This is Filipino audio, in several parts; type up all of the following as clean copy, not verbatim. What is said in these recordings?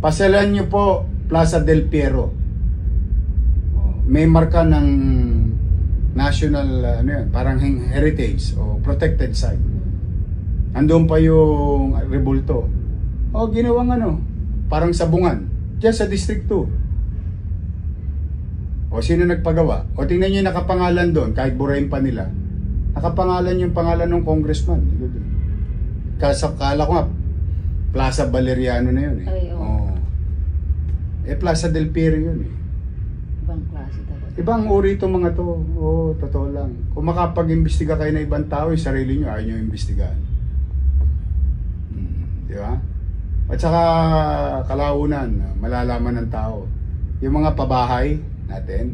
Pasyalan nyo po Plaza del Piero. May marka ng national ano yun, parang heritage o protected site. Andun pa yung rebulto. O ginawang ano, parang sabungan. Diyan sa District 2. O sino nagpagawa? O tingnan nyo yung nakapangalan doon, kahit burahin pa nila. Nakapangalan yung pangalan ng congressman. Kala ko nga, Plaza Valeriano na yun eh. Ay, oo. Plaza del Piero yun eh. Ibang klase talaga. Ibang uri itong mga to. Oo, totoo lang. Kung makapag-imbestiga kayo ng ibang tao, yung sarili nyo, ayaw nyo imbestigahan. Di ba? At saka kalaunan, malalaman ng tao. Yung mga pabahay natin,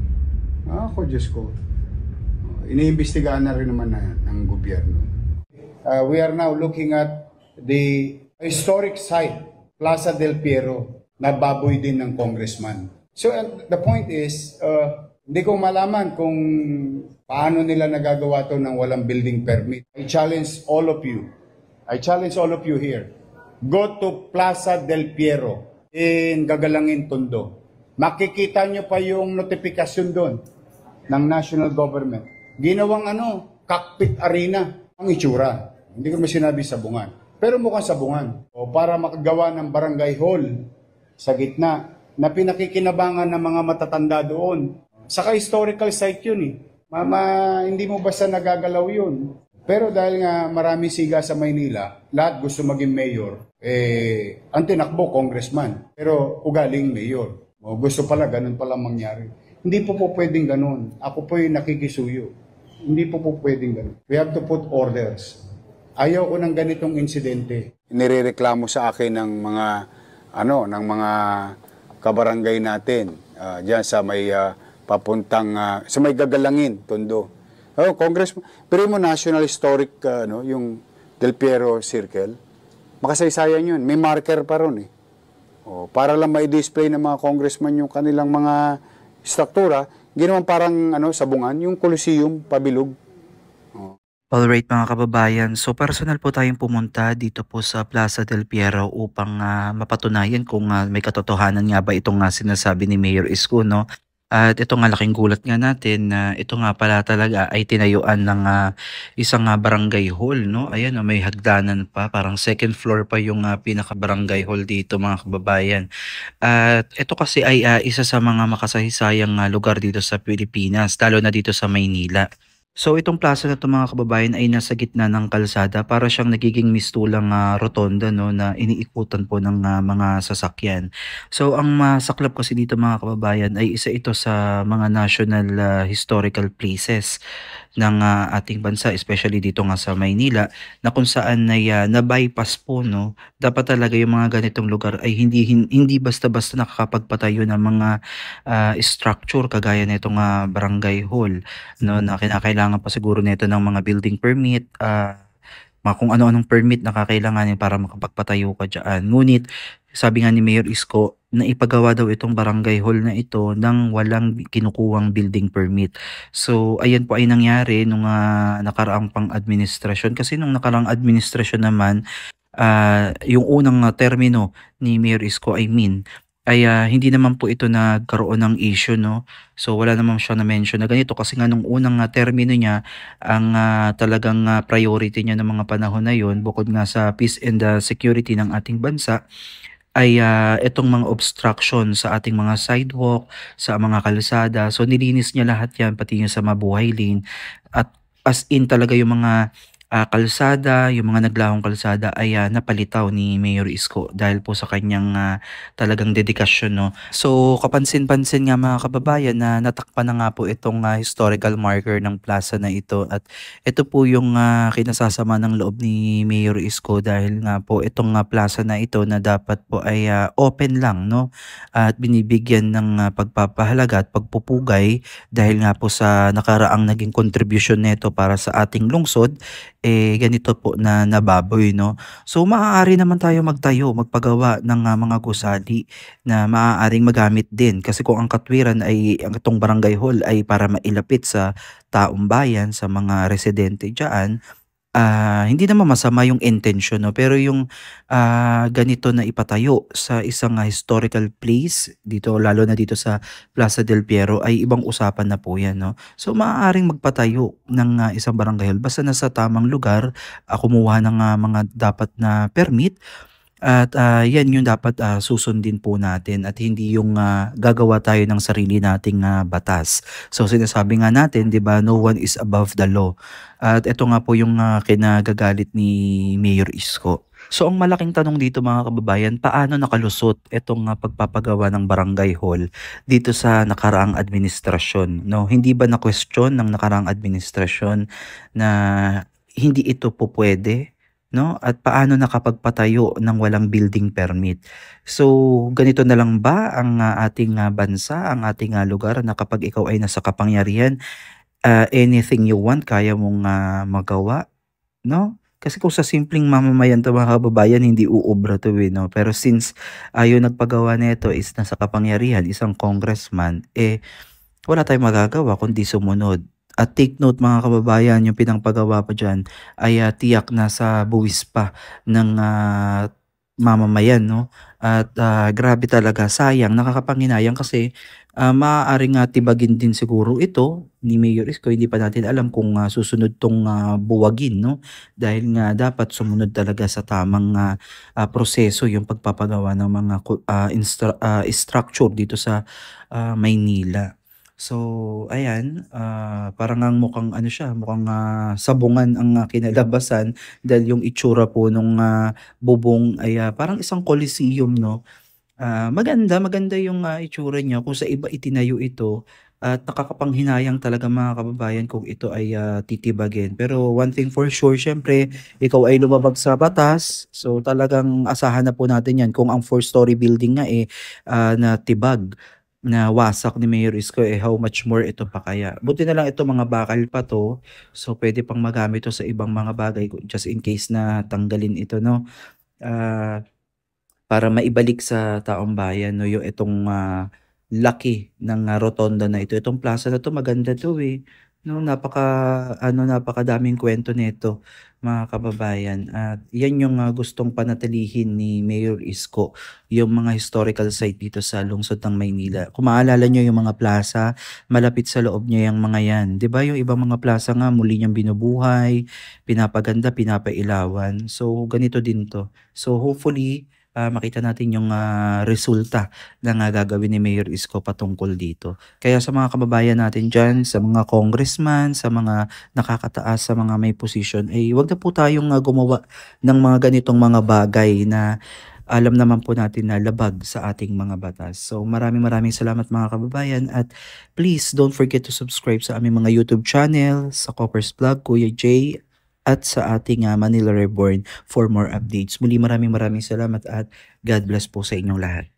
ako, Diyos ko, iniimbestigahan na rin naman ng gobyerno. We are now looking at the historic site, Plaza del Piero, na baboy din ng congressman. So the point is, hindi ko malaman kung paano nila nagagawa to ng walang building permit. I challenge all of you here. Go to Plaza del Piero in Gagalangin, Tondo. Makikita nyo pa yung notifikasyon doon ng national government. Ginawang cockpit arena ang itsura. Hindi ko sinabi sabungan. Pero mukhang sabungan. O para makagawa ng barangay hall sa gitna na pinakikinabangan ng mga matatanda doon. Saka historical site yun eh. Hindi mo basta nagagalaw yun. Pero dahil nga marami siga sa Maynila, lahat gusto maging mayor. Ang tinakbo, congressman. Pero ugaling mayor. O, gusto pala, ganun pala mangyari. Hindi po pwedeng ganun. Ako po yung nakikisuyo. Hindi po pwedeng ganun. We have to put orders. Ayaw ko ng ganitong insidente. Nirereklamo sa akin ng mga kabarangay natin diyan sa may papuntang sa may Gagalangin, Tondo. Congressman, pero mo National Historic yung Del Piero Circle. Makasaysayan yun. May marker pa ron eh. Para lang mai-display ng mga congressman yung kanilang mga struktura, ginawan parang sabungan, yung Coliseum, pabilog. Alright mga kababayan, so personal po tayong pumunta dito po sa Plaza del Piero upang mapatunayan kung may katotohanan nga ba itong sinasabi ni Mayor Isko, no? At ito nga laking gulat nga natin na ito nga pala talaga ay tinayuan ng isang barangay hall, no? Ayan, may hagdanan pa, parang second floor pa yung pinaka-barangay hall dito mga kababayan. At ito kasi ay isa sa mga makasaysayang lugar dito sa Pilipinas, lalo na dito sa Maynila. So itong plaza na ito mga kababayan ay nasa gitna ng kalsada, para siyang nagiging mistulang rotonda, no, na iniikutan po ng mga sasakyan. So ang masaklap kasi dito mga kababayan ay isa ito sa mga national historical places ng ating bansa, especially dito nga sa Maynila, na kung saan ay na-bypass po, no. Dapat talaga yung mga ganitong lugar ay hindi basta-basta nakakapagpatayo ng mga structure kagaya nitong barangay hall, no, na kinakailangan pa siguro nito ng mga building permit, kung ano-anong permit na kakailanganin para makapagpatayo ka dyan. Ngunit sabi nga ni Mayor Isko na ipagawa daw itong barangay hall na ito nang walang kinukuhang building permit. So ayan po ay nangyari nung nakaraang pang-administrasyon, kasi nung nakaraang administrasyon naman, yung unang termino ni Mayor Isko ay hindi naman po ito nagkaroon ng issue, no. So wala naman siya na-mention na ganito, kasi nga nung unang termino niya, ang talagang priority niya ng mga panahon na yon, bukod nga sa peace and security ng ating bansa, ay itong mga obstruction sa ating mga sidewalk, sa mga kalsada. So nilinis niya lahat yan, pati yung sa mabuhay lane, at as in talaga yung mga kalsada, yung mga naglahong kalsada ay napalitaw ni Mayor Isko dahil po sa kanyang talagang dedikasyon, no. So kapansin-pansin nga mga kababayan na natakpan na nga po itong historical marker ng plaza na ito, at ito po yung kinasasama ng loob ni Mayor Isko dahil nga po itong plaza na ito na dapat po ay open lang, no, at binibigyan ng pagpapahalaga at pagpupugay dahil nga po sa nakaraang naging contribution nito para sa ating lungsod, ganito po na nababoy, no. So maaari naman tayo magpagawa ng mga gusali na maaaring magamit din, kasi kung ang katwiran ay ang itong barangay hall ay para mailapit sa taong bayan, sa mga residente diyan, Hindi naman masama yung intention 'no, pero yung, ganito na ipatayo sa isang, historical place dito lalo na dito sa Plaza del Piero ay ibang usapan na po 'yan 'no. So maaaring magpatayo ng, isang barangay hall basta nasa tamang lugar, kumuha ng, mga dapat na permit at, 'yan yung dapat, susundin po natin at hindi yung, gagawa tayo ng sarili nating, batas. So sinasabi nga natin 'di ba, no one is above the law. At ito nga po yung, kinagagalit ni Mayor Isko. So ang malaking tanong dito mga kababayan, paano nakalusot itong, pagpapagawa ng barangay hall dito sa nakaraang administrasyon 'no? Hindi ba na-question ng nakaraang administrasyon na hindi ito po pwede 'no, at paano nakapagpatayo ng walang building permit. So, ganito na lang ba ang, ating, bansa, ang ating, lugar na kapag ikaw ay nasa kapangyarihan, anything you want kaya mong, magawa 'no? Kasi kung sa simpleng mamamayan 'to mga kababayan hindi uubra 'to, eh, 'no. Pero since, yung nagpagawa nito is nasa kapangyarihan, isang congressman, eh, wala tayong magagawa kundi sumunod. At take note mga kababayan, yung pinangpagawa pa diyan ay, tiyak na sa buwis pa ng, mamamayan 'no. At, grabe talaga, sayang, nakakapanghinayang kasi, maaaring, tibagin din siguro ito ni Mayor Isko, hindi pa natin alam kung, susunod 'tong, buwagin 'no. Dahil nga dapat sumunod talaga sa tamang, proseso yung pagpapagawa ng mga structure dito sa, Maynila. So, ayan, parang ngang mukhang ano siya, mukhang, sabungan ang, kinalabasan dahil yung itsura po nung, bubong ay, parang isang coliseum 'no. Maganda, maganda yung, itsura niya kung sa iba itinayo ito at nakakapanghinayang talaga mga kababayan kung ito ay, titibagin. Pero one thing for sure siyempre ikaw ay lumabag sa batas, so talagang asahan na po natin 'yan. Kung ang four-story building nga, eh, natibag, nawasak ni Mayor Isko, eh, how much more ito pa kaya. Buti na lang ito mga bakal pa 'to, so puwede pang magamit 'to sa ibang mga bagay just in case na tanggalin ito 'no. Ah para maibalik sa taong bayan 'no, yung itong, laki ng, rotonda na ito. Itong plaza na 'to maganda 'to, eh, 'no, napaka-ano, napakadaming kuwento nito mga kababayan at 'yan yung, gustong panatilihin ni Mayor Isko, yung mga historical site dito sa lungsod ng Maynila. Kung maalala niyo yung mga plaza, malapit sa loob niya yang mga 'yan. 'Di ba yung ibang mga plaza nga muli niyang binubuhay, pinapaganda, pinapailawan. So, ganito din 'to. So, hopefully makita natin yung, resulta ng, gagawin ni Mayor Isko patungkol dito. Kaya sa mga kababayan natin diyan, sa mga congressman, sa mga nakakataas, sa mga may posisyon, ay 'wag na po tayong, gumawa ng mga ganitong mga bagay na alam naman po natin na labag sa ating mga batas. So maraming maraming salamat mga kababayan at please don't forget to subscribe sa aming mga YouTube channel, sa Copper's Vlog, Kuya Jay, at sa ating, Manila Reborn for more updates. Muli maraming maraming salamat at God bless po sa inyong lahat.